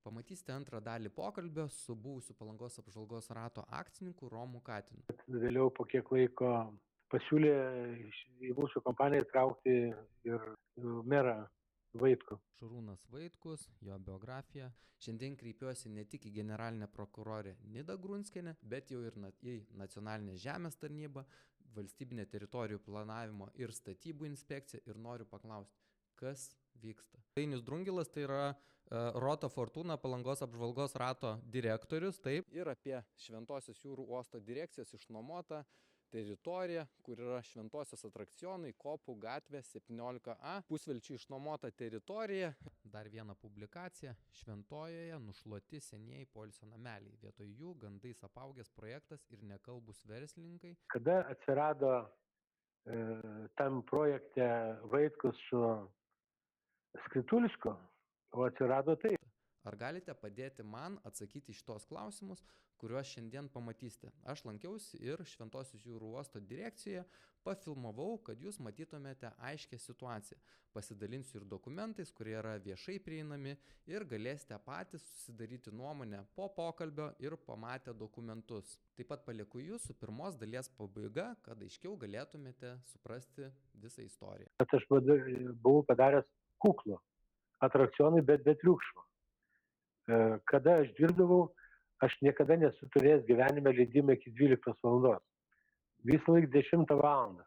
Pamatysite antrą dalį pokalbio su buvusiu Palangos apžvalgos rato akcininku Romu Katinu. Vėliau po kiek laiko pasiūlė į mūsų kompaniją įtraukti ir merą Vaitkų. Šarūnas Vaitkus, jo biografija. Šiandien kreipiuosi ne tik į generalinę prokurorę Nidą Grunskienę, bet jau ir į Nacionalinę žemės tarnybą, Valstybinę teritorijų planavimo ir statybų inspekciją ir noriu paklausti, kas vyksta. Dainius Drungilas tai yra Rota Fortuna Palangos apžvalgos rato direktorius, taip, ir apie Šventosios jūrų uosto direkcijos išnuomotą teritorija, kur yra Šventosios atrakcionai, Kopų gatvė 17A, pusvelčių išnuomota teritorija. Dar viena publikacija. Šventojoje nušluoti senieji poilsio nameliai. Vietoj jų gandais apaugęs projektas ir nekalbūs verslininkai. Kada atsirado tam projekte Vaitkus su Skritulišku, o atsirado taip. Ar galite padėti man atsakyti šitos klausimus, kuriuos šiandien pamatysite? Aš lankiausi ir Šventosios jūrų uosto direkcijoje, pafilmavau, kad jūs matytumėte aiškę situaciją. Pasidalinsiu ir dokumentais, kurie yra viešai prieinami ir galėsite patys susidaryti nuomonę po pokalbio ir pamatę dokumentus. Taip pat palieku jūsų pirmos dalies pabaiga, kad aiškiau galėtumėte suprasti visą istoriją. Aš buvau padaręs kuklų atrakcionai, bet be triukšmo. Kada aš dirbdavau, aš niekada nesu turėjęs gyvenime leidimą iki 12 valandos. Visą laiką 10 valandą.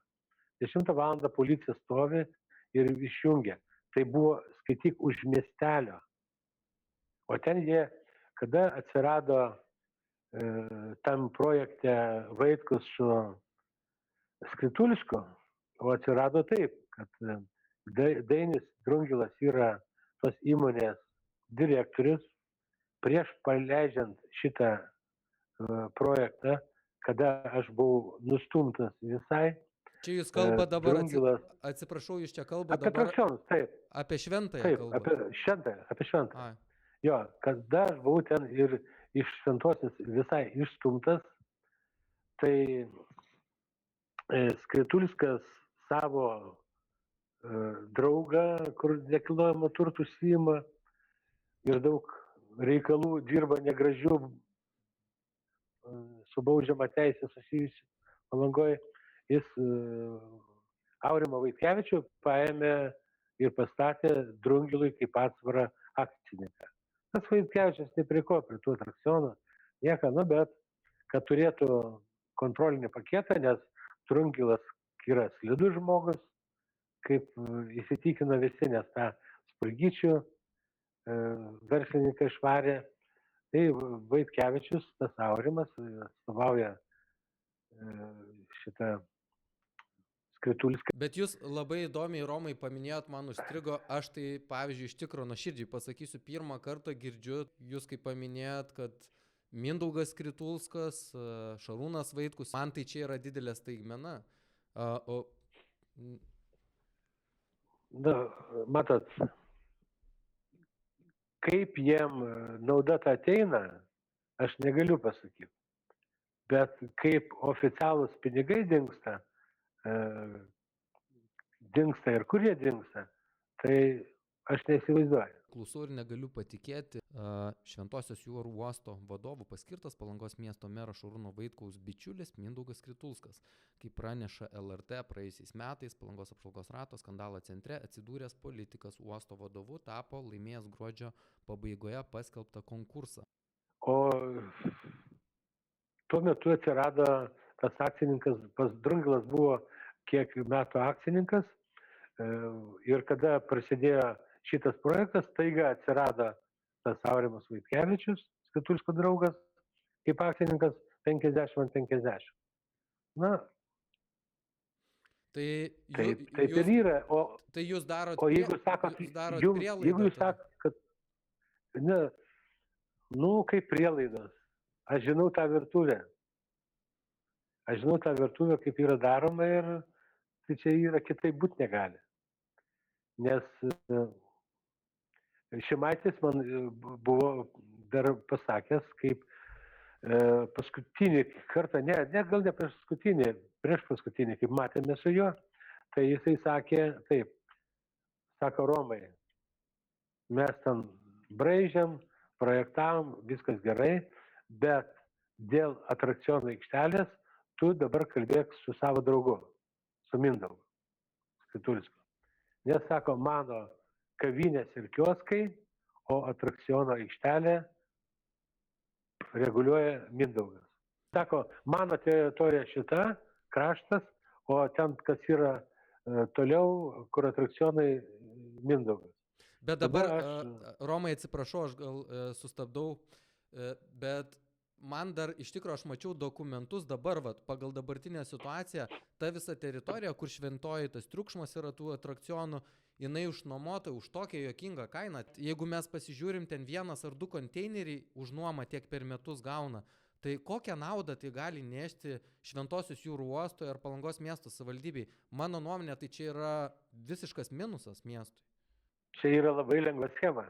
10 valandą policija stovi ir išjungia. Tai buvo, skaityk, už miestelio. O ten jie, kada atsirado tam projekte Vaitkus su Skritulišku, o atsirado taip, kad Dainis Drungilas yra tos įmonės direktorius. Prieš paleidžiant šitą projektą, kada aš buvau nustumtas visai. Čia jūs kalba dabar, Drungilas, atsiprašau, jūs čia kalba apie dabar atrakcionus, taip. Apie šventąją Taip, kalbą. apie šventą. Jo, kada aš buvau ten ir iš Šventosios visai išstumtas, tai Skrituliskas savo draugą, kur nekilnojamo turto užsiima ir daug reikalų dirba negražių su baudžiama teisė susijusių Palangoje, jis Aurimą Vaitkevičių paėmė ir pastatė Drungilui kaip atsvarą akcininką. Tas Vaitkevičius ne prie ko, prie tų atrakcionų, nieko, bet kad turėtų kontrolinį paketą, nes Drungilas yra slidus žmogus, kaip įsitikino visi, nes tą Spurgyčių verslininkai išvarė. Tai Vaitkevičius, tas Aurimas, atstovauja šitą Skrituliską. Bet jūs labai įdomiai, Romai, paminėjot, man užstrigo, aš tai, pavyzdžiui, iš tikro nuoširdžiai pasakysiu, pirmą kartą girdžiu, jūs kaip paminėjot, kad Mindaugas Skritulskas, Šarūnas Vaitkus, man tai čia yra didelė staigmena. Matot, kaip jiem nauda ta ateina, aš negaliu pasakyti. Bet kaip oficialūs pinigai dingsta ir kur jie dingsta, tai aš neįsivaizduoju. Klausau ir negaliu patikėti. Šventosios jūrų uosto vadovų paskirtas Palangos miesto meras Šarūno Vaitkaus bičiulis Mindaugas Skritulskas. Kaip praneša LRT, praėjusiais metais Palangos apžvalgos rato skandalo centre atsidūręs politikas uosto vadovu tapo laimėjęs gruodžio pabaigoje paskelbtą konkursą. O tuo metu atsirado tas akcininkas, pas Drungilas buvo kiek metų akcininkas ir kada prasidėjo šitas projektas, taiga atsirado tas Aurimas Vaitkevičius, Skritulisko draugas, kaip akcininkas 50/50. Na, taip ir yra. Tai jūs darot jeigu sakot, jeigu jūs sakot, kad ne, kaip prielaidos, aš žinau tą virtuvę. Kaip yra daroma ir tai čia yra kitaip būt negali. Nes Šimaitis man buvo dar pasakęs, kaip paskutinį kartą, gal ne prieš paskutinį, kaip matėme su juo, tai jisai sakė taip, sako Romai, mes ten braižiam, projektavom, viskas gerai, bet dėl atrakcionų aikštelės tu dabar kalbėk su savo draugu, su Mindaugu Skritulskiu. Nes sako, mano kavinės ir kioskai, o atrakciono aikštelė reguliuoja Mindaugas. Sako, mano teritorija šita, kraštas, o ten, kas yra toliau, kur atrakcionai Mindaugas. Bet dabar, Romai, atsiprašau, aš gal sustabdau, bet man dar iš tikrųjų aš mačiau dokumentus dabar, pagal dabartinę situaciją, ta visa teritorija, kur šventoji tas triukšmas yra tų atrakcionų, jinai išnuomota už tokią juokingą kainą. Jeigu mes pasižiūrim, ten 1 ar 2 konteineriai už nuomą tiek per metus gauna, tai kokią naudą tai gali nešti Šventosios jūrų uosto ir Palangos miesto savivaldybei? Mano nuomonė, tai čia yra visiškas minusas miestui. Čia yra labai lengva schema.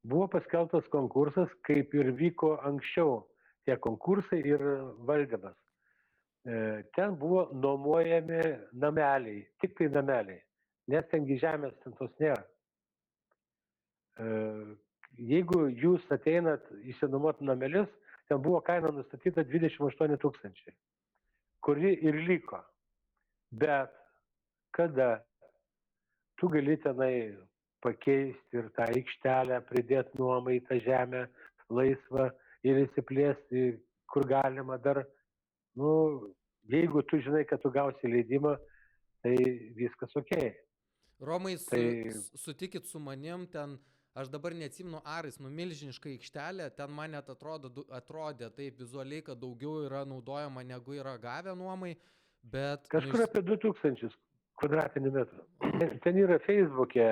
Buvo paskelbtas konkursas, kaip ir vyko anksčiau tie konkursai ir valdymas. Ten buvo nuomojami nameliai, tik tai nameliai, nes tengi žemės tos nėra. Jeigu jūs ateinat įsinuomoti namelius, ten buvo kaina nustatyta 28 000, kuri ir liko. Bet kada tu gali tenai pakeisti ir tą aikštelę, pridėti nuomai tą žemę laisvą ir įsiplėsti, kur galima dar, jeigu tu žinai, kad tu gausi leidimą, tai viskas okei. Romai, sutikit su manim, ten, aš dabar neatsimenu arais, milžiniška aikštelė, ten man net atrodė taip vizualiai, kad daugiau yra naudojama negu yra gavę nuomai, bet... Kažkur apie 2000 kvadratinių metrų. Ten yra Facebook'e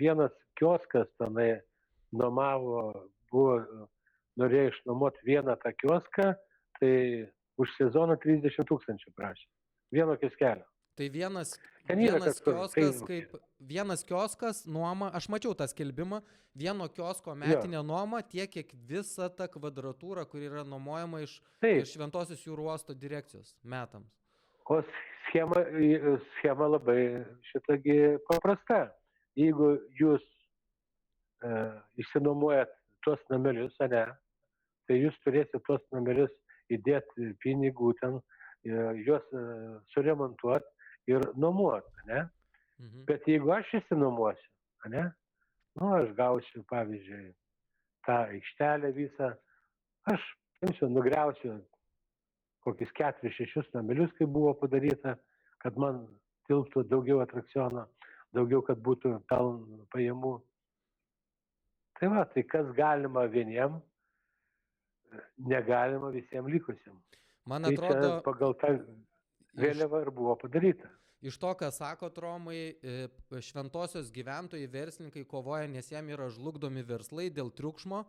vienas kioskas tenai nuomavo, norėjo išnuomoti vieną tą kioską, tai už sezoną 30 000 prašė. Vieno kioskelio. Tai vienas kioskas nuoma, aš mačiau tą skelbimą, vieno kiosko metinė nuoma tiek, kiek visa ta kvadratūra, kur yra nuomojama iš Šventosios jūrų uosto direkcijos metams. O schema labai šitagi paprasta. Jeigu jūs išsinuomojat tuos namelius, tai jūs turėsite tuos namelius įdėti pinigų ten, juos suremontuoti ir nuomuoti, Bet jeigu aš išsinuomosiu, aš gausiu, pavyzdžiui, tą aikštelę visą, aš nugriausiu kokius 4-6 namelius, kaip buvo padaryta, kad man tilptų daugiau atrakciono, daugiau, kad būtų pajamų. Tai kas galima vieniem, negalima visiems likusiam. Man atrodo, tai pagal tą vėliavą ir buvo padaryta. Iš to, ką sakot, Romai, Šventosios gyventojai, verslininkai kovoja, nes jam yra žlugdomi verslai dėl triukšmo,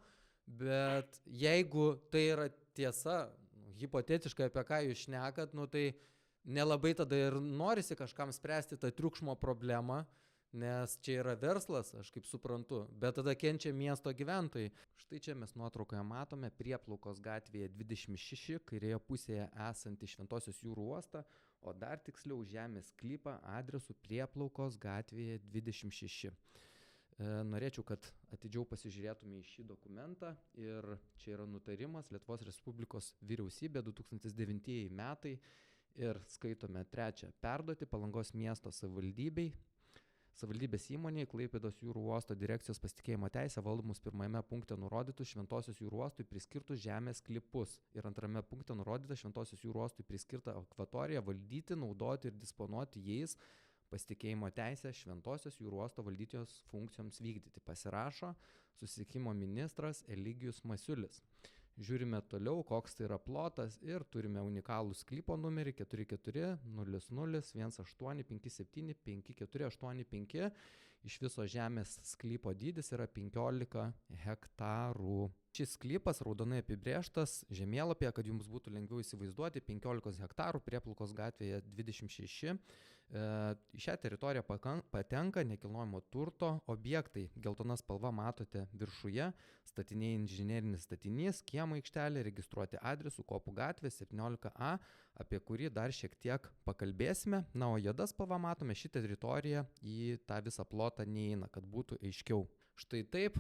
bet jeigu tai yra tiesa, hipotetiškai apie ką jūs šnekat, tai nelabai tada ir norisi kažkam spręsti tą triukšmo problemą, nes čia yra verslas, aš kaip suprantu, bet tada kenčia miesto gyventojai. Štai čia mes nuotraukoje matome Prieplaukos gatvėje 26, kairėje pusėje esantį Šventosios jūrų uostą, o dar tiksliau žemės sklypą adresu Prieplaukos gatvėje 26. Norėčiau, kad atidžiau pasižiūrėtume į šį dokumentą ir čia yra nutarimas Lietuvos Respublikos vyriausybė 2009 metai ir skaitome 3. Perduoti Palangos miesto savivaldybės įmonėje Klaipėdos jūrų uosto direkcijos pasitikėjimo teisę valdomus 1 punkte nurodytus Šventosios jūrų uostui priskirtus žemės sklypus ir 2 punkte nurodyta Šventosios jūrų uostui priskirta akvatoriją valdyti, naudoti ir disponuoti jais pasitikėjimo teisę Šventosios jūrų uosto valdytojos funkcijoms vykdyti. Pasirašo susisiekimo ministras Eligijus Masiulis. Žiūrime toliau, koks tai yra plotas ir turime unikalų sklypo numerį 44 00 1857 5485. Iš viso žemės sklypo dydis yra 15 hektarų. Šis sklypas raudonai apibrėžtas žemėlapyje, kad jums būtų lengviau įsivaizduoti, 15 hektarų Prieplaukos gatvėje 26. Į šią teritoriją patenka nekilnojamo turto objektai. Geltona spalva matote viršuje, statiniai inžinerinis statinys, kiemo aikštelė, registruoti adresu Kopų gatvė 17A, apie kurį dar šiek tiek pakalbėsime. Na, o juoda spalva matome, ši teritorija į tą visą plotą neįeina, kad būtų aiškiau. Štai taip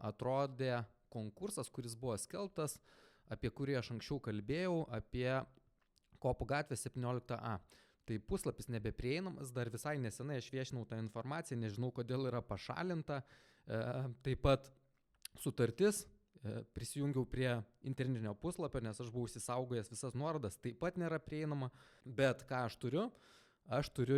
atrodė konkursas, kuris buvo skelbtas, apie kurį aš anksčiau kalbėjau, apie Kopų gatvę 17A. Tai puslapis nebeprieinamas, dar visai nesenai aš viešinau tą informaciją, nežinau kodėl yra pašalinta. Taip pat sutartis, prisijungiau prie internetinio puslapio, nes aš buvau įsisaugojęs visas nuorodas, taip pat nėra prieinama, bet ką aš turiu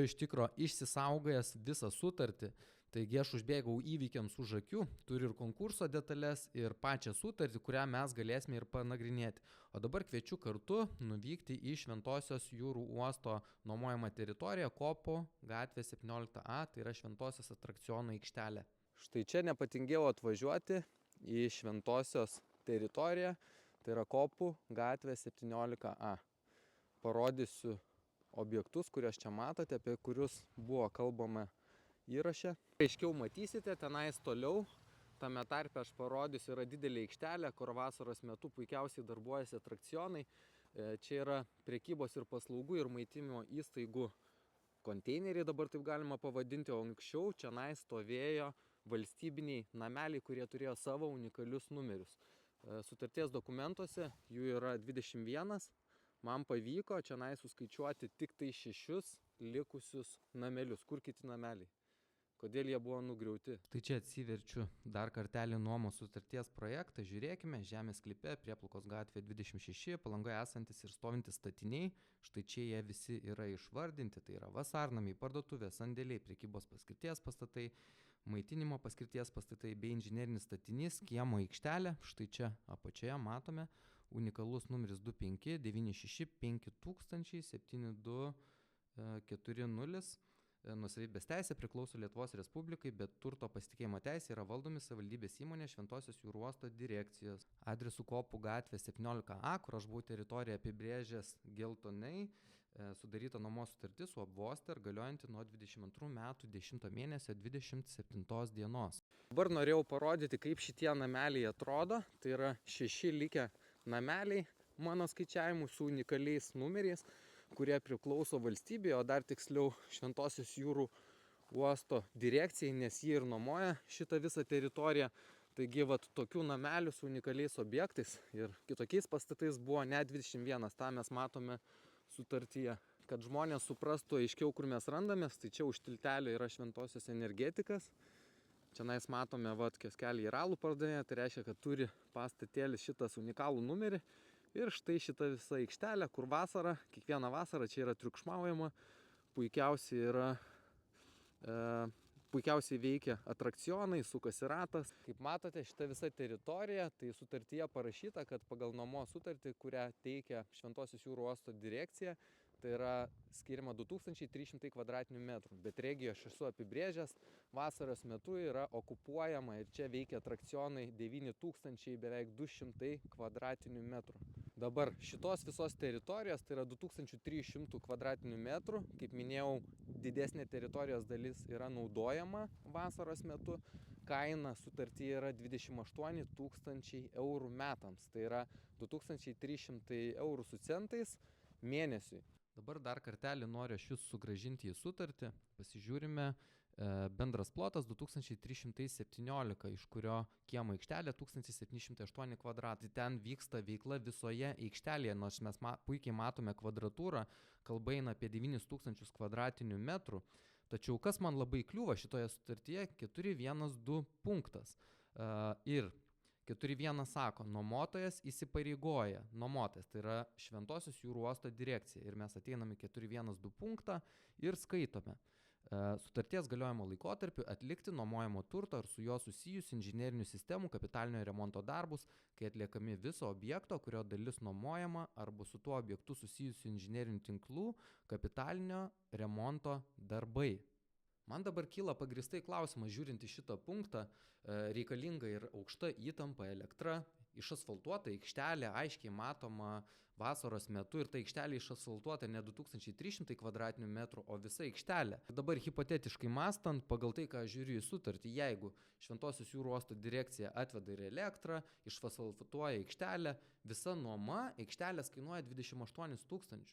iš tikro išsisaugojęs visą sutartį. Taigi aš užbėgau įvykiams už akių, turiu ir konkurso detalės, ir pačią sutartį, kurią mes galėsime ir panagrinėti. O dabar kviečiu kartu nuvykti į Šventosios jūrų uosto nuomojamą teritoriją Kopų gatvė 17A, tai yra Šventosios atrakcionų aikštelė. Štai čia nepatingėjau atvažiuoti į Šventosios teritoriją, tai yra Kopų gatvė 17A. Parodysiu objektus, kuriuos čia matote, apie kurius buvo kalbama įraše. Aiškiau matysite, tenais toliau, tame tarpe aš parodysiu, yra didelė aikštelė, kur vasaros metu puikiausiai darbuojasi atrakcionai. Čia yra prekybos ir paslaugų ir maitinimo įstaigų konteineriai, dabar taip galima pavadinti, o anksčiau čionais stovėjo valstybiniai nameliai, kurie turėjo savo unikalius numerius. Sutarties dokumentuose jų yra 21, man pavyko čionais suskaičiuoti tik tai 6 likusius namelius. Kur kiti nameliai? Kodėl jie buvo nugriauti? Tai čia atsiverčiu dar kartelį nuomos sutarties projektą. Žiūrėkime, žemės sklype, Prieplaukos gatvė 26, Palangoje esantis ir stovintis statiniai. Štai čia jie visi yra išvardinti. Tai yra vasarnamiai, parduotuvės, sandėliai, prekybos paskirties pastatai, maitinimo paskirties pastatai bei inžinerinis statinys, kiemo aikštelė. Štai čia apačioje matome unikalus numeris 25 96 5000 7240. Nuosavybės teisė priklauso Lietuvos Respublikai, bet turto pasitikėjimo teisė yra valdomi savivaldybės įmonė Šventosios jūrų uosto direkcijos. Adresu Kopų gatvė 17A, kur aš buvau teritoriją apibrėžęs geltonai, sudaryta nuomos sutartis su Obvoster, galiojanti nuo 22 metų 10 mėnesio 27 dienos. Dabar norėjau parodyti, kaip šitie nameliai atrodo. Tai yra 6 likę nameliai mano skaičiavimų su unikaliais numeriais, kurie priklauso valstybėje, o dar tiksliau Šventosios jūrų uosto direkcijai, nes jie ir nuomoja šitą visą teritoriją. Taigi, tokių namelių su unikaliais objektais ir kitokiais pastatais buvo net 21, tą mes matome sutartyje. Kad žmonės suprastų aiškiau, kur mes randamės, tai čia už tiltelio yra Šventosios energetikas. Čia nais matome, kioskelį ir alų pardavėją, tai reiškia, kad turi pastatėlis šitas unikalų numerį. Ir štai šita visa aikštelė, kur vasarą, kiekvieną vasarą čia yra triukšmaujama, puikiausiai veikia atrakcionai, sukasi ratas. Kaip matote, šita visa teritorija, tai sutartyje parašyta, kad pagal nuomos sutartį, kurią teikia Šventosios jūrų uosto direkcija, tai yra skiriama 2300 kvadratinių metrų. Bet regijo aš esu apibrėžęs, vasaros metu yra okupuojama ir čia veikia atrakcionai 9000 beveik 200 kvadratinių metrų. Dabar šitos visos teritorijos, tai yra 2300 kvadratinių metrų, kaip minėjau, didesnė teritorijos dalis yra naudojama vasaros metu. Kaina sutartyje yra 28 000 eurų metams, tai yra 2300 eurų su centais mėnesiui. Dabar dar kartelį noriu aš jūs sugrąžinti į sutartį. Pasižiūrime, bendras plotas 2317, iš kurio kiemo aikštelė 1708 kvadratai. Ten vyksta veikla visoje aikštelėje, nors mes puikiai matome kvadratūrą, kalba eina apie 9000 kvadratinių metrų. Tačiau kas man labai kliūva šitoje sutartyje, 4.1.2 punktas. Ir 4.1 sako, nuomotojas įsipareigoja, nuomotojas, tai yra Šventosios jūrų uosto direkcija. Ir mes ateiname 4.1.2 punktą ir skaitome. Sutarties galiojimo laikotarpiu atlikti nuomojamo turto ar su juo susijusių inžinerinių sistemų kapitalinio remonto darbus, kai atliekami viso objekto, kurio dalis nuomojama, arba su tuo objektu susijusių inžinerinių tinklų kapitalinio remonto darbai. Man dabar kyla pagrįstai klausimas, žiūrint į šitą punktą, reikalinga ir aukšta įtampa elektra, išasfaltuota aikštelė, aiškiai matoma vasaros metu ir ta aikštelė išasfaltuota ne 2300 kvadratinių metrų, o visa aikštelė. Dabar hipotetiškai mąstant, pagal tai, ką žiūriu į sutartį, jeigu Šventosios jūrų uosto direkcija atveda ir elektrą, išasfaltuoja aikštelę, visa nuoma aikštelės kainuoja 28 000.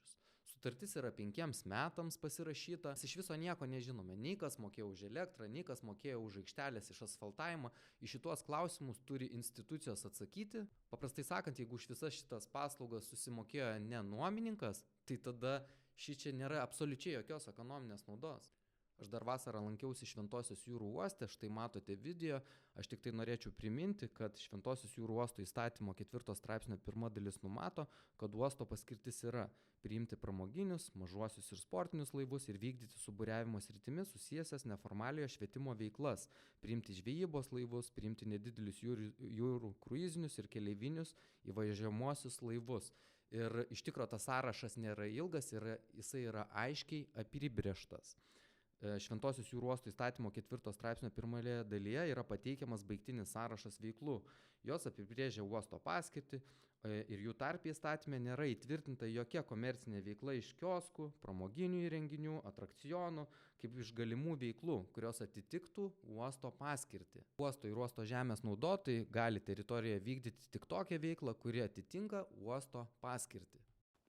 Sutartis yra 5 metams pasirašyta, iš viso nieko nežinome, nei kas mokėjo už elektrą, nei kas mokėjo už aikštelės išasfaltavimą. Į šitos klausimus turi institucijos atsakyti. Paprastai sakant, jeigu už visas šitas paslaugas susimokėjo ne nuomininkas, tai tada šičia nėra absoliučiai jokios ekonominės naudos. Aš dar vasarą lankiausi Šventosios jūrų uoste, štai matote video, aš tik tai norėčiau priminti, kad Šventosios jūrų uosto įstatymo 4 straipsnio 1 dalis numato, kad uosto paskirtis yra priimti pramoginius, mažuosius ir sportinius laivus ir vykdyti su buriavimo sritimi susijęs neformaliojo švietimo veiklas, priimti žvejybos laivus, priimti nedidelius jūrų kruizinius ir keleivinius įvažiuojamuosius laivus. Ir iš tikro tas sąrašas nėra ilgas ir jisai yra aiškiai apibrėžtas. Šventosios jūrų uosto įstatymo 4 straipsnio 1 dalyje yra pateikiamas baigtinis sąrašas veiklų. Jos apibrėžia uosto paskirtį ir jų tarpe įstatyme nėra įtvirtinta jokia komercinė veikla iš kioskų, pramoginių įrenginių, atrakcionų, kaip iš galimų veiklų, kurios atitiktų uosto paskirtį. Uosto ir uosto žemės naudotojai gali teritorijoje vykdyti tik tokią veiklą, kuri atitinka uosto paskirtį.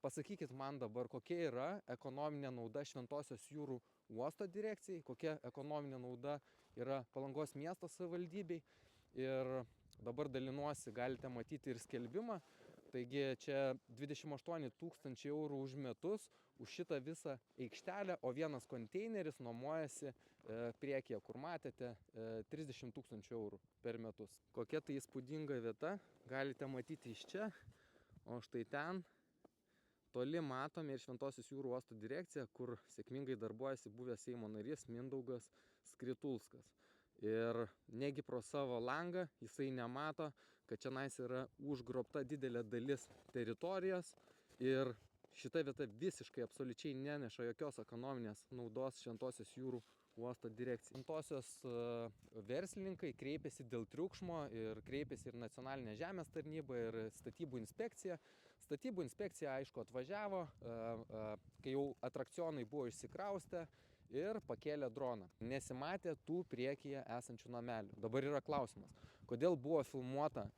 Pasakykit man dabar, kokia yra ekonominė nauda Šventosios jūrų uosto direkcijai, kokia ekonominė nauda yra Palangos miesto savivaldybei. Ir dabar dalinuosi, galite matyti ir skelbimą. Taigi čia 28 000 eurų už metus už šitą visą aikštelę, o vienas konteineris nuomojasi priekyje, kur matėte, 30 000 eurų per metus. Kokia tai įspūdinga vieta, galite matyti iš čia, o štai ten toli matome ir Šventosios jūrų uosto direkciją, kur sėkmingai darbuojasi buvęs Seimo narys Mindaugas Skritulskas. Ir negi pro savo langą jisai nemato, kad čionais yra užgrobta didelė dalis teritorijos ir šita vieta visiškai absoliučiai neneša jokios ekonominės naudos Šventosios jūrų uosto direkcijai. Šventosios verslininkai kreipėsi dėl triukšmo ir kreipėsi ir nacionalinė žemės tarnyba ir statybų inspekcija. Statybų inspekcija, aišku, atvažiavo, kai jau atrakcionai buvo išsikraustę ir pakėlė droną. Nesimatė tų priekyje esančių namelių. Dabar yra klausimas, kodėl buvo filmuota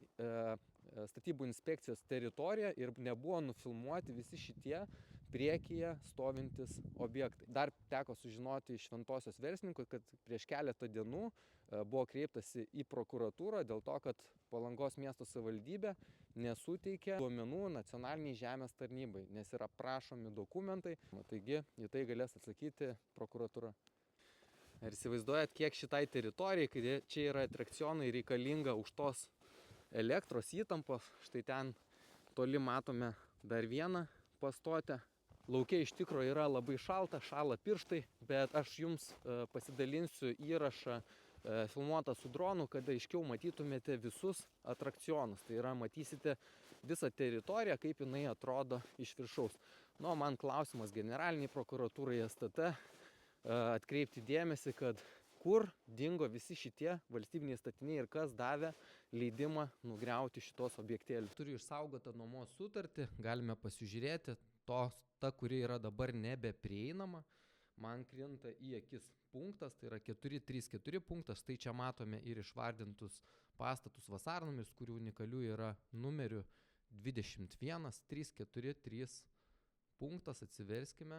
statybų inspekcijos teritorija ir nebuvo nufilmuoti visi šitie priekyje stovintis objektai. Dar teko sužinoti iš Šventosios verslininkų, kad prieš keletą dienų buvo kreiptasi į prokuratūrą dėl to, kad Palangos miesto savivaldybė nesuteikė duomenų nacionaliniai žemės tarnybai, nes yra prašomi dokumentai, taigi į tai galės atsakyti prokuratūra. Ir įsivaizduojat, kiek šitai teritorijai, kai čia yra atrakcionai reikalinga už tos elektros įtampos, štai ten toli matome dar vieną pastotę. Lauke iš tikro yra labai šalta, šąla pirštai, bet aš jums pasidalinsiu įrašą filmuotą su dronu, kad aiškiau matytumėte visus atrakcionus. Tai yra, matysite visą teritoriją, kaip jinai atrodo iš viršaus. Nu, man klausimas generaliniai prokuratūrai STT atkreipti dėmesį, kad kur dingo visi šitie valstybiniai statiniai ir kas davė leidimą nugriauti šitos objektėlius. Turiu išsaugotą nuomos sutartį, galime pasižiūrėti. Ta, kuri yra dabar nebeprieinama, man krinta į akis punktas, tai yra 434 punktas, tai čia matome ir išvardintus pastatus vasarnamius, kurių unikalių yra numeriu 21 343 punktas, atsiverskime.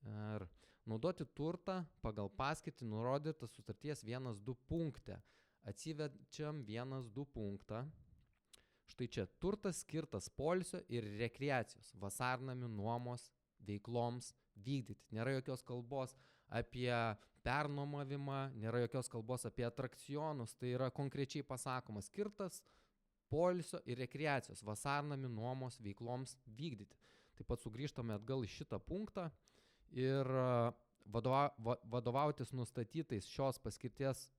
Ir naudoti turtą pagal paskirtį nurodytą sutarties 1.2 punkte. Atsiverčiam 1.2 punktą. Štai čia turtas skirtas poilsio ir rekreacijos, vasarnamių nuomos veikloms vykdyti. Nėra jokios kalbos apie pernuomavimą, nėra jokios kalbos apie atrakcionus, tai yra konkrečiai pasakoma skirtas poilsio ir rekreacijos, vasarnamių nuomos veikloms vykdyti. Taip pat sugrįžtame atgal į šitą punktą ir vadovautis nustatytais šios paskirties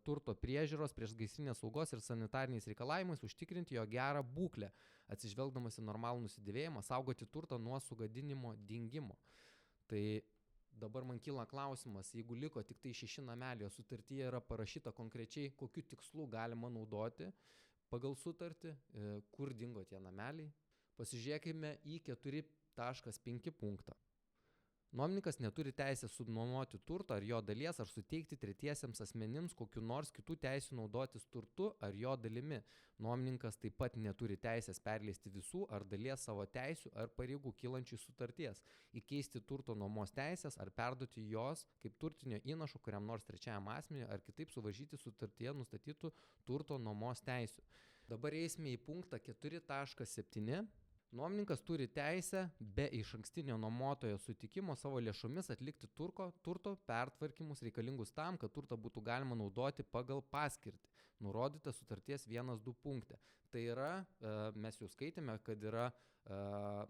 turto priežiūros, priešgaisrinės saugos ir sanitariniais reikalavimais užtikrinti jo gerą būklę, atsižvelgdamas į normalų nusidėvėjimą, saugoti turtą nuo sugadinimo, dingimo. Tai dabar man kyla klausimas, jeigu liko tik tai 6 nameliai, o sutartyje yra parašyta konkrečiai, kokiu tikslu galima naudoti pagal sutartį, kur dingo tie nameliai. Pasižiūrėkime į 4.5 punktą. Nuomininkas neturi teisės subnuomoti turtą ar jo dalies ar suteikti tretiesiems asmenims kokiu nors kitų teisių naudotis turtu ar jo dalimi. Nuomininkas taip pat neturi teisės perleisti visų ar dalies savo teisių ar pareigų kylančių iš sutarties, įkeisti turto nuomos teisės ar perduoti jos kaip turtinio įnašo kuriam nors trečiajam asmeniui ar kitaip suvaržyti sutartyje nustatytų turto nuomos teisių. Dabar eisime į punktą 4.7. Nuomininkas turi teisę be išankstinio nuomotojo sutikimo savo lėšomis atlikti turto pertvarkymus reikalingus tam, kad turtą būtų galima naudoti pagal paskirtį, nurodytą sutarties 1.2 punkte. Tai yra, mes jau skaitėme, kad yra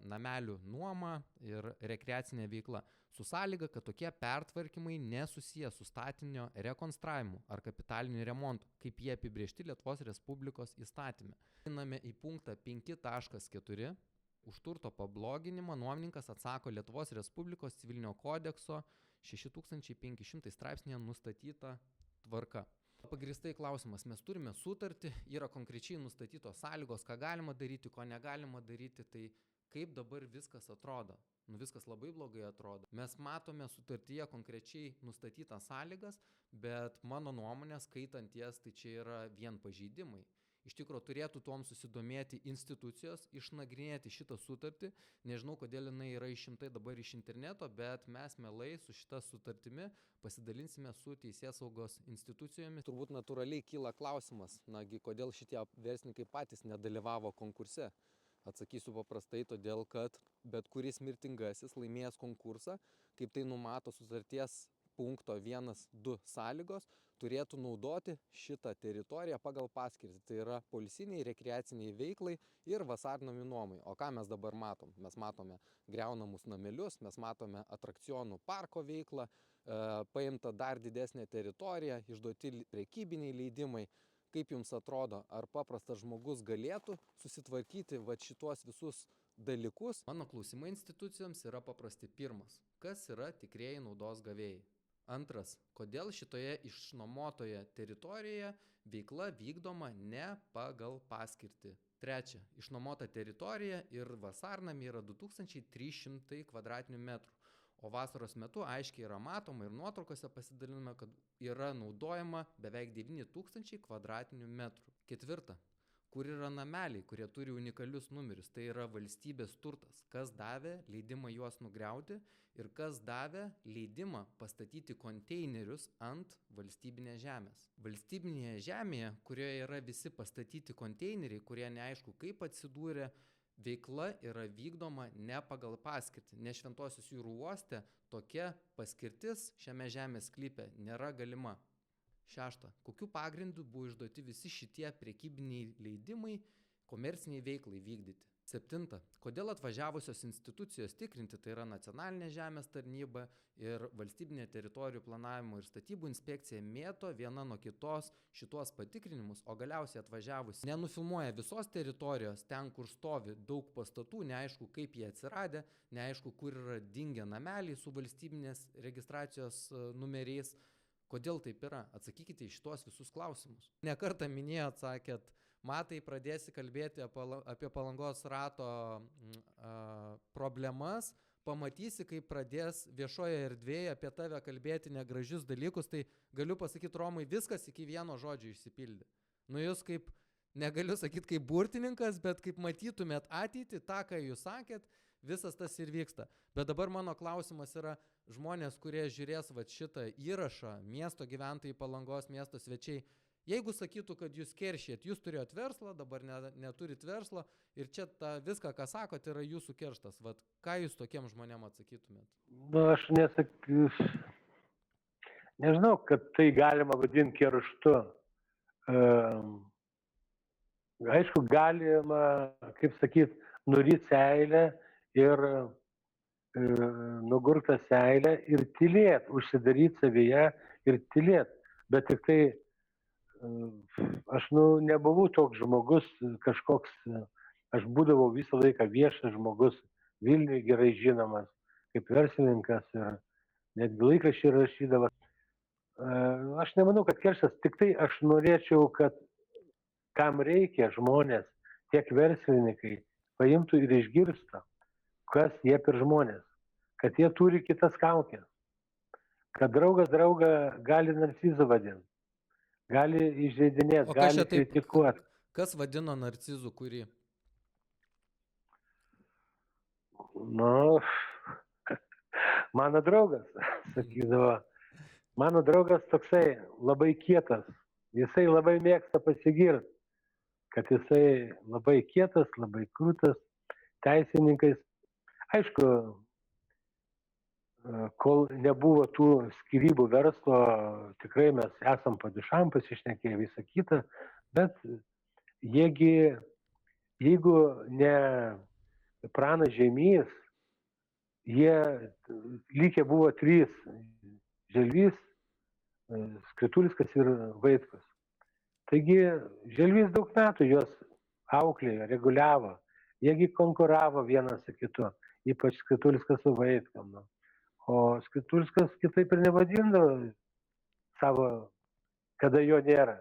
namelių nuoma ir rekreacinė veikla, su sąlyga, kad tokie pertvarkymai nesusiję su statinio rekonstravimu ar kapitaliniu remontu, kaip jie apibrėžti Lietuvos Respublikos įstatyme. Einame į punktą 5.4. Už turto pabloginimą nuomininkas atsako Lietuvos Respublikos civilinio kodekso 6500 straipsnėje nustatyta tvarka. Pagrįstai klausimas, mes turime sutartį, yra konkrečiai nustatytos sąlygos, ką galima daryti, ko negalima daryti, tai kaip dabar viskas atrodo? Viskas labai blogai atrodo. Mes matome sutartyje konkrečiai nustatytas sąlygas, bet mano nuomonė, skaitant jas, tai čia yra vien pažeidimai. Iš tikrųjų turėtų tuom susidomėti institucijos, išnagrinėti šitą sutartį. Nežinau, kodėl jinai yra išimtai dabar iš interneto, bet mes mielai su šita sutartimi pasidalinsime su teisėsaugos institucijomis. Turbūt natūraliai kyla klausimas, kodėl šitie verslininkai patys nedalyvavo konkurse. Atsakysiu paprastai, todėl kad bet kuris mirtingasis laimėjęs konkursą, kaip tai numato sutarties punkto 1.2 sąlygos, turėtų naudoti šitą teritoriją pagal paskirtį. Tai yra poilsiniai, rekreaciniai veiklai ir vasarnamių nuomai. O ką mes dabar matom? Mes matome griaunamus namelius, mes matome atrakcionų parko veiklą, paimta dar didesnė teritorija, išduoti prekybiniai leidimai. Kaip jums atrodo, ar paprastas žmogus galėtų susitvarkyti šituos visus dalykus? Mano klausimai institucijoms yra paprasti. Pirmas, kas yra tikrieji naudos gavėjai? Antras, kodėl šitoje išnuomotoje teritorijoje veikla vykdoma ne pagal paskirtį? Trečia, išnuomota teritorija ir vasarnamiai yra 2300 kvadratinių metrų. O vasaros metu aiškiai yra matoma ir nuotraukose pasidaliname, kad yra naudojama beveik 9000 kvadratinių metrų. Ketvirta, kur yra nameliai, kurie turi unikalius numerius, tai yra valstybės turtas. Kas davė leidimą juos nugriauti ir kas davė leidimą pastatyti konteinerius ant valstybinės žemės. Valstybinėje žemėje, kurioje yra visi pastatyti konteineriai, kurie neaišku kaip atsidūrė, veikla yra vykdoma ne pagal paskirtį, nes Šventosios jūrų uoste tokia paskirtis šiame žemės sklype nėra galima. Šešta, kokiu pagrindu buvo išduoti visi šitie prekybiniai leidimai komerciniai veiklai vykdyti? Septinta, kodėl atvažiavusios institucijos tikrinti, tai yra nacionalinė žemės tarnyba ir valstybinė teritorijų planavimo ir statybų inspekcija mėto viena nuo kitos šituos patikrinimus, o galiausiai atvažiavus nenufilmuoja visos teritorijos, ten kur stovi daug pastatų, neaišku kaip jie atsiradė, neaišku kur yra dingę nameliai su valstybinės registracijos numeriais. Kodėl taip yra? Atsakykite į šitos visus klausimus. Ne kartą minėjot, sakėt, Matai, pradėsi kalbėti apie Palangos rato problemas, pamatysi, kaip pradės viešoje erdvėje apie tave kalbėti negražius dalykus, tai galiu pasakyti Romai, viskas iki vieno žodžio išsipildė. Jūs kaip, negaliu sakyti kaip burtininkas, bet kaip matytumėt ateitį, tą, ką jūs sakėt, visas tas ir vyksta. Bet dabar mano klausimas yra žmonės, kurie žiūrės šitą įrašą, miesto gyventojai, Palangos miesto svečiai. Jeigu sakytų, kad jūs keršėt, jūs turėjot verslą, dabar neturit verslo ir čia viską, ką sakot, yra jūsų kerštas. Ką jūs tokiem žmonėm atsakytumėt? Aš nežinau, kad tai galima vadinti kerštu. Aišku, galima, kaip sakyt, nuryti seilę ir nugurtą seilę ir tylėt, užsidaryti savyje ir tylėt. Bet tik tai aš nebuvau toks žmogus kažkoks, aš būdavau visą laiką viešas žmogus, Vilniuje gerai žinomas, kaip verslininkas ir netgi laikraščiai rašydavas. Aš nemanau, kad kerštas, tik tai aš norėčiau, kad kam reikia žmonės, tiek verslininkai, paimtų ir išgirsta, kas jie per žmonės. kad jie turi kitas kaukės, kad draugas draugą gali narcizu vadinti, gali įžeidinėti, O kas gali čia taip, kritikuoti. kas vadino narcizu kurį? Nu, mano draugas, sakydavo, mano draugas toksai labai kietas, jisai labai mėgsta pasigirti, kad jisai labai kietas, labai krūtas, teisininkais. Aišku, kol nebuvo tų skyrybų verslo, tikrai mes esam padišam pasišnekėję visą kitą, bet jeigu ne Pranas Žeimys, jie likę buvo 3 – Želvys, Skrituliskas ir Vaitkus. Taigi Želvys daug metų juos auklėjo, reguliavo, jiegi konkuravo vienas su kitu, ypač Skrituliskas su Vaitkum. O Skrituliskas kitaip ir nevadindavo savo, kada jo nėra.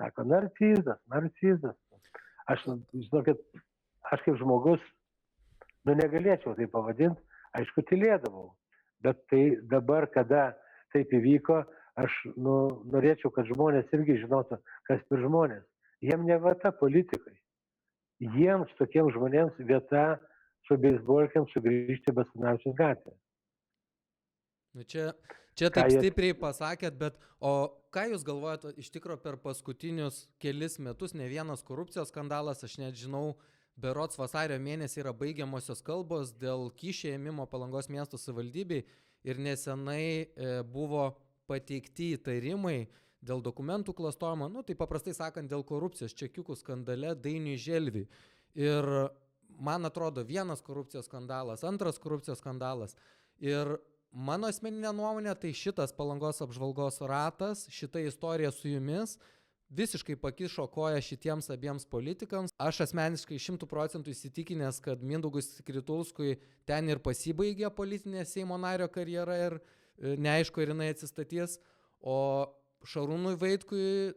Sako, narcizas. Aš, žinokit, aš kaip žmogus, negalėčiau tai pavadinti, aišku, tylėdavau. Bet tai dabar, kada taip įvyko, aš norėčiau, kad žmonės irgi žinotų, kas per žmonės. Jiem ne vieta politikai. Jiems, tokiems žmonėms, vieta su beisbolkėm sugrįžti Basanavičiaus gatvėje. Nu čia taip stipriai pasakėt, bet o ką jūs galvojate iš tikro per paskutinius kelis metus, ne vienas korupcijos skandalas, aš net žinau, berods vasario mėnesį yra baigiamosios kalbos dėl kyšio ėmimo Palangos miesto savivaldybei ir nesenai buvo pateikti įtarimai dėl dokumentų klastojimo, tai paprastai sakant, dėl korupcijos čekiukų skandale Dainiui Želviui. Ir man atrodo, vienas korupcijos skandalas, antras korupcijos skandalas. Ir mano asmeninė nuomonė, tai šitas Palangos apžvalgos ratas, šita istorija su jumis visiškai pakišo koją šitiems abiems politikams. Aš asmeniškai 100% įsitikinęs, kad Mindaugui Skritulskui ten ir pasibaigė politinė Seimo nario karjera ir neaišku, ar jinai atsistatys, o Šarūnui Vaitkui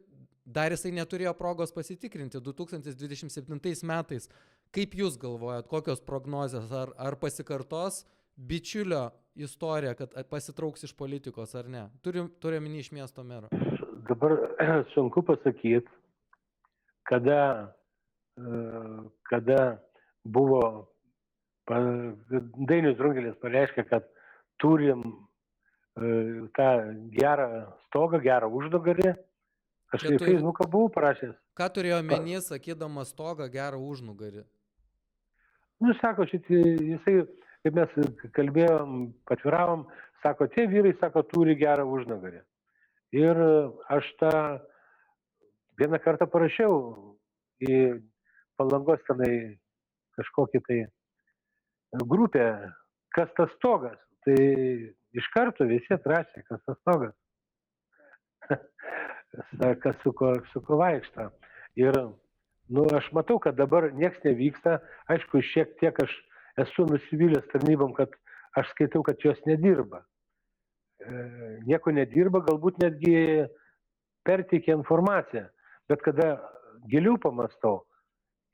dar jisai neturėjo progos pasitikrinti 2027 metais. Kaip jūs galvojat, kokios prognozės, ar pasikartos bičiulio istorija, kad pasitrauks iš politikos ar ne? Turiu minį iš miesto mero. Dabar sunku pasakyti, kada buvo Dainius Drungelis pareiškė, kad turim tą gerą stogą, gerą užnugarį. Aš į Facebooką buvau parašęs. Ką turėjo menį, sakydamas stogą, gerą užnugarį? Sako, jisai, kaip mes kalbėjom, patviravom, sako, tie vyrai, sako, turi gerą užnugarį. Ir aš tą vieną kartą parašiau į Palangos tenai kažkokį tai grupę, kas tas stogas. Tai iš karto visi atrašė, kas tas stogas. Kas su ko vaikšto. Ir aš matau, kad dabar nieks nevyksta. Aišku, šiek tiek aš esu nusivylęs tarnybom, kad aš skaitau, kad jos nedirba. Nieko nedirba, galbūt netgi perteikia informaciją. Bet kada giliau pamastau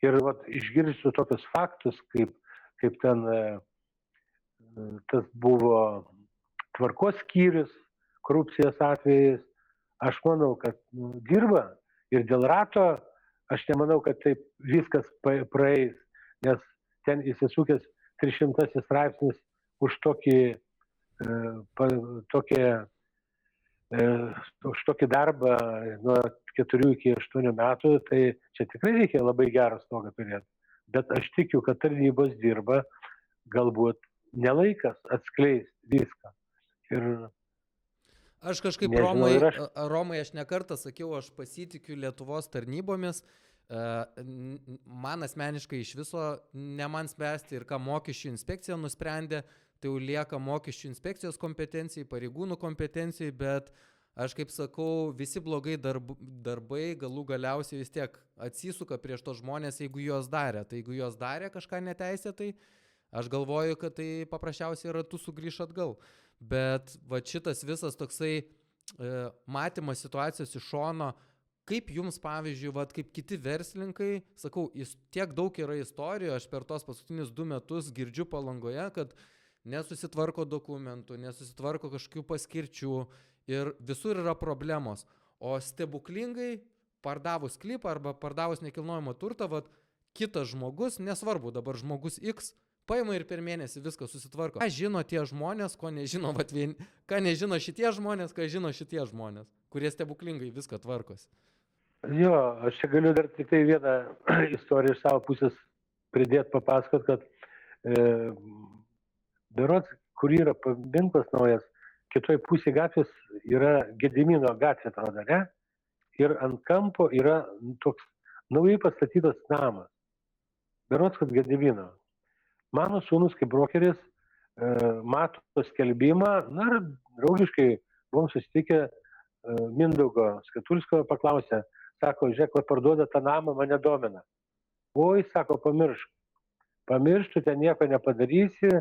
ir išgirsiu tokius faktus, kaip ten tas buvo tvarkos skyrius korupcijos atvejais, aš manau, kad dirba ir dėl rato aš nemanau, kad taip viskas praeis, nes ten įsisukęs 300 straipsnis už tokį darbą nuo 4 iki 8 metų, tai čia tikrai reikia labai gerą stogą turėti. Bet aš tikiu, kad tarnybos dirba, galbūt nelaikas atskleisti viską. Ir aš kažkaip, Romai, aš nekartą sakiau, aš pasitikiu Lietuvos tarnybomis. Man asmeniškai iš viso ne man spręsti ir ką mokesčių inspekcija nusprendė, tai jau lieka mokesčių inspekcijos kompetencijai, pareigūnų kompetencijai, bet aš kaip sakau, visi blogai darbai galų galiausiai vis tiek atsisuka prieš tos žmonės, jeigu juos darė. Tai jeigu juos darė kažką neteisėtai, aš galvoju, kad tai paprasčiausiai ratu sugrįš atgal. Bet šitas visas toksai matymas situacijos iš šono, kaip jums, pavyzdžiui, kaip kiti verslininkai, sakau, tiek daug yra istorijų, aš per tos paskutinius 2 metus girdžiu Palangoje, kad nesusitvarko dokumentų, nesusitvarko kažkokių paskirčių ir visur yra problemos. O stebuklingai pardavus sklypą arba pardavus nekilnojamą turtą, vat, kitas žmogus, nesvarbu, dabar žmogus X, paima ir per mėnesį viską susitvarko. Ką žino tie žmonės, ko nežino, ką nežino šitie žmonės, ką žino šitie žmonės, kurie stebuklingai viską tvarkosi. Jo, aš čia galiu dar tik tai vieną istoriją iš savo pusės pridėti, papasakot, kad berods, kur yra paminklas naujas, kitoj pusėje gatvės yra Gedimino gatvė, atrodo, ne? Ir ant kampo yra toks naujai pastatytas namas. Berods, kad Gedimino. Mano sūnus kaip brokeris mato skelbimą, na ir draugiškai buvom susitikę, Mindaugo Skatulskio paklausė, sako, žiūrėk, parduoda tą namą, mane domina. Oi, sako, pamiršk, tu ten nieko nepadarysi,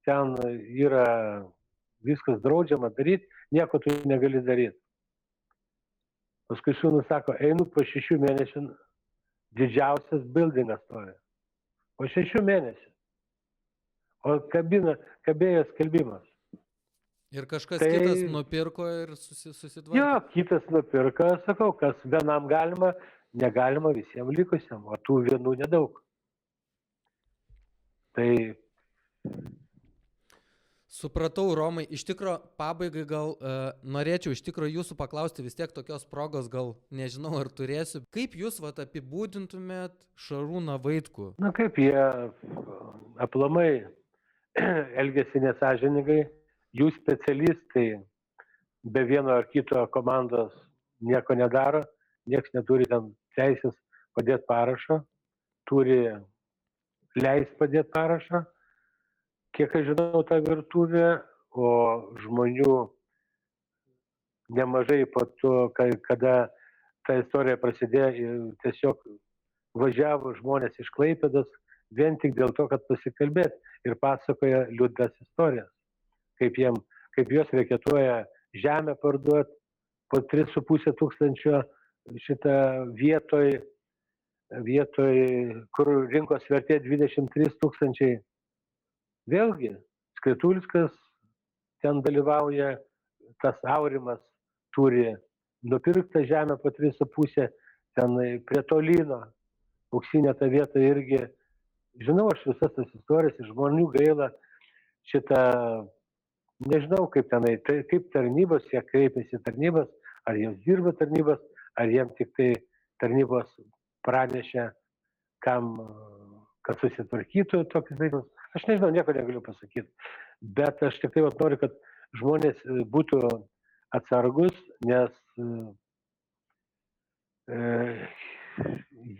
ten yra viskas draudžiama daryti, nieko tu negali daryti. Paskui sūnus sako, einu po 6 mėnesių, didžiausias buildingas stovi. Po 6 mėnesių. O kabėjo skelbimas. Ir kažkas kitas nupirko ir susitvarkė. Jo, kitas nupirko, sakau, kas vienam galima, negalima visiems likusiam, o tų vienų nedaug. Tai... Supratau, Romai, iš tikro pabaigai gal norėčiau iš tikro jūsų paklausti, vis tiek tokios progos gal nežinau ar turėsiu. Kaip jūs apibūdintumėt Šarūną Vaitkų? Na kaip jie aplamai elgėsi nesąžiningai, jų specialistai be vieno ar kito komandos nieko nedaro, nieks neturi ten teisės padėti parašą, turi leist padėti parašą. Kiek aš žinau tą virtuvę, o žmonių nemažai po to, kada ta istorija prasidėjo, tiesiog važiavo žmonės iš Klaipėdos vien tik dėl to, kad pasikalbėti ir pasakoja liūdnas istorijas, kaip juos reikėtuoja žemę parduoti po 3,5 tūkstančio šitą vietoj, kur rinkos vertė 23 tūkstančiai. Vėlgi, Skatulskas ten dalyvauja, tas Aurimas turi nupirktą žemę po 3,5, ten prie Tolino, auksinė ta vieta irgi. Žinau aš visas tas istorijas, žmonių gaila šitą, nežinau kaip tenai, kaip tarnybos, jie kreipiasi tarnybos, ar jiems dirba tarnybos, ar jiems tik tai tarnybos pranešė, kam, kad susitvarkytų tokius dalykus. Aš nežinau, nieko negaliu pasakyti, bet aš tik tai noriu, kad žmonės būtų atsargus, nes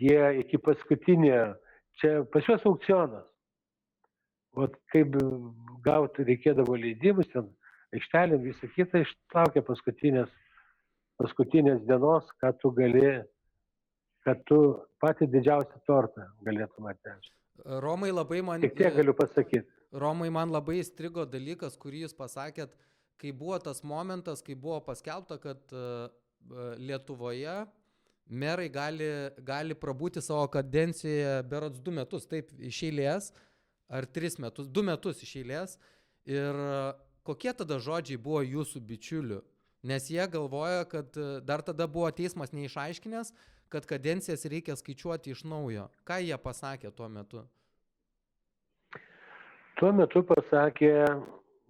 jie iki paskutinio, čia pas juos aukcionas, o kaip gauti reikėdavo leidimus, ten aikštelėm visą kitą, išlaukia paskutinės dienos, kad tu gali, kad tu patį didžiausią tortą galėtum atnešti. Romai, labai man... Tik tiek galiu pasakyti. Romai, man labai įstrigo dalykas, kurį jūs pasakėt, kai buvo tas momentas, kai buvo paskelbta, kad Lietuvoje merai gali prabūti savo kadencijoje berods 2 metus, taip, iš eilės, ar 3 metus, 2 metus iš eilės. Ir kokie tada žodžiai buvo jūsų bičiulių? Nes jie galvoja, kad dar tada buvo teismas neišaiškinęs, kad kadencijas reikia skaičiuoti iš naujo. Ką jie pasakė tuo metu? Tuo metu pasakė,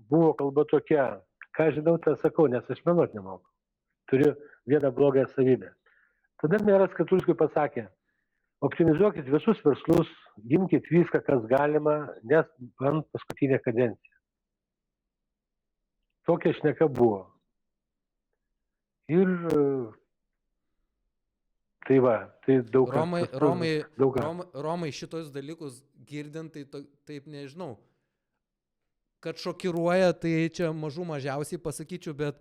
buvo kalba tokia, ką žinau, tą sakau, nes aš meluot nemoku. Turiu vieną blogą savybę. Tada meras Skatulskiui pasakė, optimizuokit visus verslus, gimkit viską, kas galima, nes man paskutinė kadencija. Tokia šneka buvo. Ir tai va, tai daug Romai šitos dalykus girdint, tai taip nežinau, kad šokiruoja, tai čia mažiausiai pasakyčiau, bet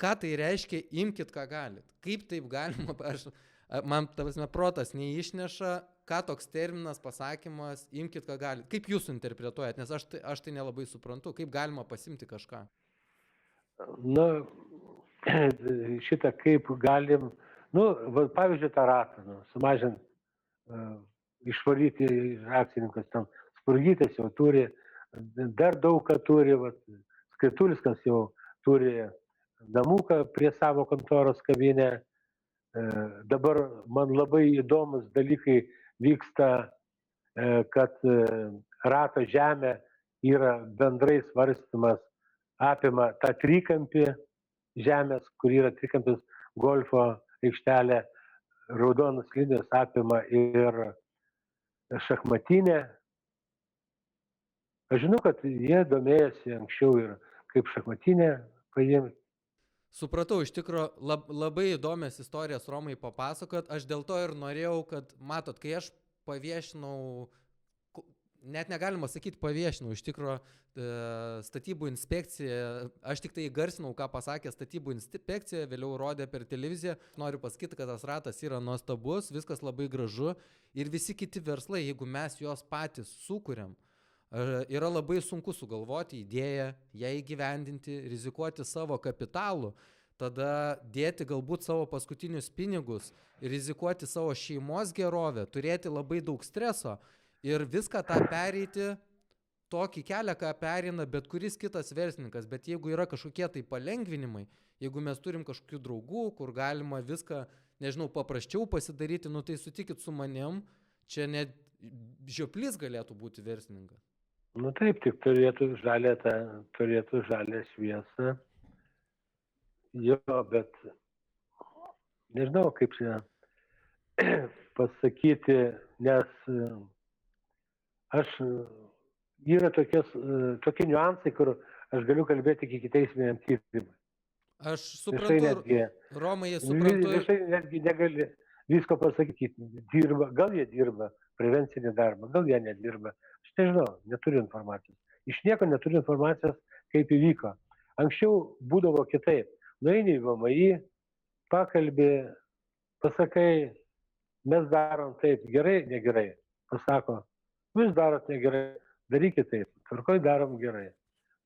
ką tai reiškia, imkit ką galit. Kaip taip galima, man tavasme protas neišneša, ką toks terminas, pasakymas, imkit ką galit. Kaip jūs interpretuojat, nes aš tai nelabai suprantu, kaip galima pasimti kažką. Na, šitą kaip galim, pavyzdžiui, tą ratą, sumažinti, išvaryti akcininkus, ten spurgytės jau turi, dar daug ką turi, vat, Skrituliskas jau turi namuką prie savo kontoros kavinę. Dabar man labai įdomus dalykai vyksta, kad rato žemė yra bendrai svarstymas, apima tą trikampį žemės, kur yra trikampis golfo aikštelė, raudonas linijos apima ir šachmatinė. Aš žinau, kad jie domėjosi anksčiau ir kaip šachmatinę paimti. Supratau, iš tikrųjų labai įdomias istorijas Romai papasakot. Aš dėl to ir norėjau, kad, matot, kai aš paviešinau, net negalima sakyti paviešinau, iš tikrųjų statybų inspekcija, aš tik tai įgarsinau, ką pasakė statybų inspekcija, vėliau rodė per televiziją. Noriu pasakyti, kad tas ratas yra nuostabus, viskas labai gražu ir visi kiti verslai, jeigu mes juos patys sukuriam, yra labai sunku sugalvoti idėją, ją įgyvendinti, rizikuoti savo kapitalu, tada dėti galbūt savo paskutinius pinigus, rizikuoti savo šeimos gerovę, turėti labai daug streso ir viską tą pereiti tokį kelią, ką perina bet kuris kitas verslininkas. Bet jeigu yra kažkokie tai palengvinimai, jeigu mes turim kažkokių draugų, kur galima viską, nežinau, paprasčiau pasidaryti, nu tai sutikit su manim, čia net žioplys galėtų būti verslininkas. Nu taip, tik turėtų žalę šviesą. Jo, bet nežinau, kaip čia pasakyti, nes yra tokie niuansai, kur aš galiu kalbėti iki teisminiam tyrimui. Aš suprantu, Romai, suprantu. Viešai netgi negali visko pasakyti, dirba, gal jie dirba prevencinį darbą, gal jie nedirba. Aš nežinau, neturiu informacijos. Iš nieko neturiu informacijos, kaip įvyko. Anksčiau būdavo kitaip. Nueini į VMI, pakalbi, pasakai, mes darom taip, gerai, negerai. Pasako, jūs darot negerai, darykit taip, tvarkoj darom gerai.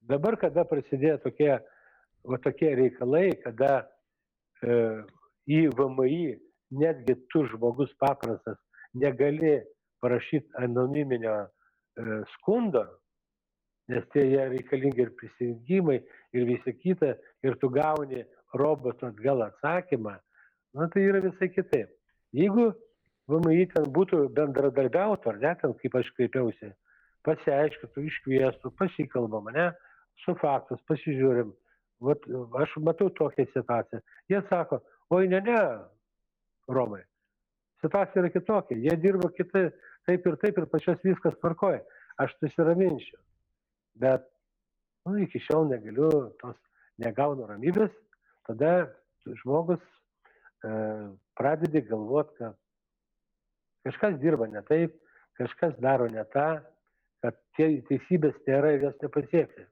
Dabar, kada prasidėjo tokie reikalai, kada į VMI netgi tu žmogus paprastas negali parašyti anoniminio skundo, nes tie jie reikalingi ir prisijungimai, ir visi kita, ir tu gauni roboto atgal atsakymą, nu tai yra visai kitaip. Jeigu VMI ten būtų bendradarbiautų, ar ne, ten kaip aš kreipiausi, pasiaiškintų, iškviestų, pasikalbam, ne, su faktus, pasižiūrim, vat, aš matau tokią situaciją. Jie sako, oi ne, Romai, situacija yra kitokia, jie dirba taip ir pačios viskas tvarkoja, aš susiraminčiau. Bet iki šiol negaliu, negaunu ramybės, tada žmogus pradedi galvoti, kad kažkas dirba ne taip, kažkas daro ne tą, kad teisybės nėra ir jos nepasieksi.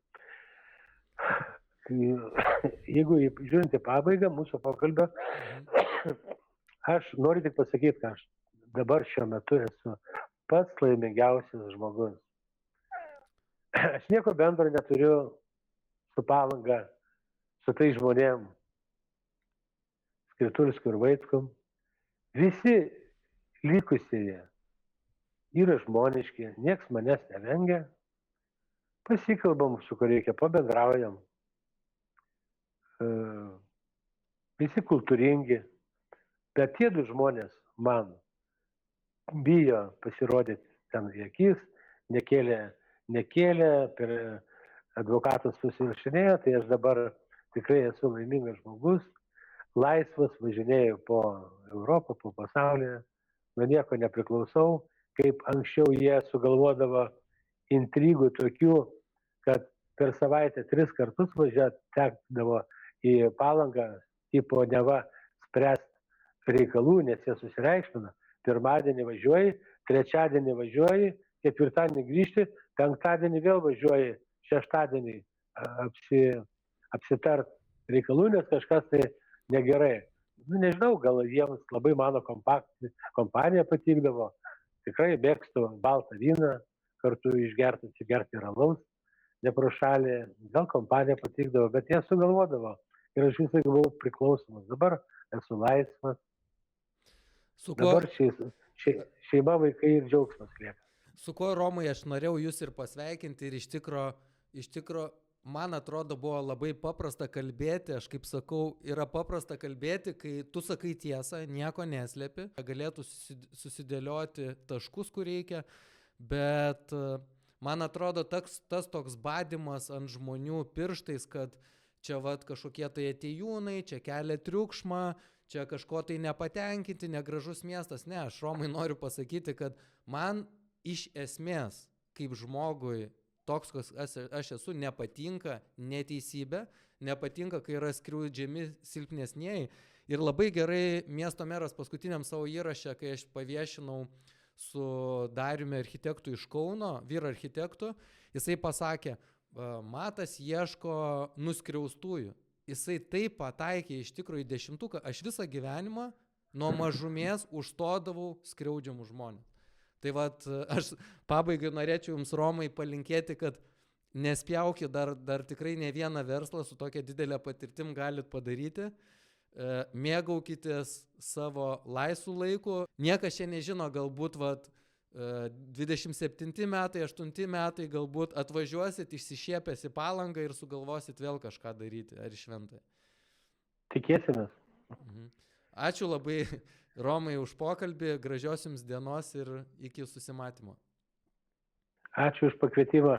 Jeigu žiūrint į pabaigą mūsų pokalbio, aš noriu tik pasakyti, kad aš dabar šiuo metu esu pats laimingiausias žmogus. Aš nieko bendro neturiu su Palanga, su tai žmonėm, Skritulisku ir Vaitkum. Visi likusieji yra žmoniški, nieks manęs nevengia, pasikalbam, su kuo reikia, pabendraujam. Visi kultūringi, bet tie du žmonės man bijo pasirodyti ten į akis, nekėlė, per advokatus susirašinėjo, tai aš dabar tikrai esu laimingas žmogus, laisvas, važinėjau po Europą, po pasaulį, nuo nieko nepriklausau, kaip anksčiau jie sugalvodavo intrigų tokių, kad per savaitę 3 kartus važiuoti tekdavo į Palangą, tipo neva spręsti reikalų, nes jie susireikšmina. Pirmadienį važiuoji, trečiadienį važiuoji, ketvirtadienį grįžti, penktadienį vėl važiuoji, šeštadienį apsitart reikalų, nes kažkas tai negerai. Nu, nežinau, gal jiems labai mano kompanija patikdavo. Tikrai mėgstu baltą vyną, kartu išgerti, atsigerti ir alaus, ne pro šalį. Gal kompanija patikdavo, bet jie sugalvodavo. Ir aš visai buvau priklausomas. Dabar esu laisvas. Dabar šeima, vaikai ir džiaugsmas lieka. Su kuo, Romai, aš norėjau jūs ir pasveikinti ir iš tikro, man atrodo, buvo labai paprasta kalbėti, aš kaip sakau, yra paprasta kalbėti, kai tu sakai tiesą, nieko neslėpi, galėtų susidėlioti taškus, kur reikia, bet man atrodo, tas toks badimas ant žmonių pirštais, kad čia vat kažkokie tai atėjūnai, čia kelia triukšmą, čia kažko tai nepatenkinti, negražus miestas. Ne, aš, Romai, noriu pasakyti, kad man iš esmės, kaip žmogui, toks, kas aš esu, nepatinka neteisybė, nepatinka, kai yra skriaudžiami silpnesnieji. Ir labai gerai miesto meras paskutiniam savo įraše, kai aš paviešinau su Dariumi architektu iš Kauno, vyr architektu, jisai pasakė, Matas ieško nuskriaustųjų. Jisai taip pataikė iš tikrųjų į 10, aš visą gyvenimą nuo mažumės užstodavau skriaudžiamų žmonės. Tai vat, aš pabaigai norėčiau jums, Romai, palinkėti, kad nespjaukit dar tikrai ne vieną verslą su tokia didelė patirtim galit padaryti. Mėgaukitės savo laisvų laikų. Niekas čia nežino, galbūt 27 metai, 8 metai, galbūt atvažiuosit, išsišiepęs į Palangą ir sugalvosit vėl kažką daryti, ar į Šventąją. Tikėsimės. Ačiū labai, Romai, už pokalbį, gražios jums dienos ir iki susimatymo. Ačiū už pakvietimą.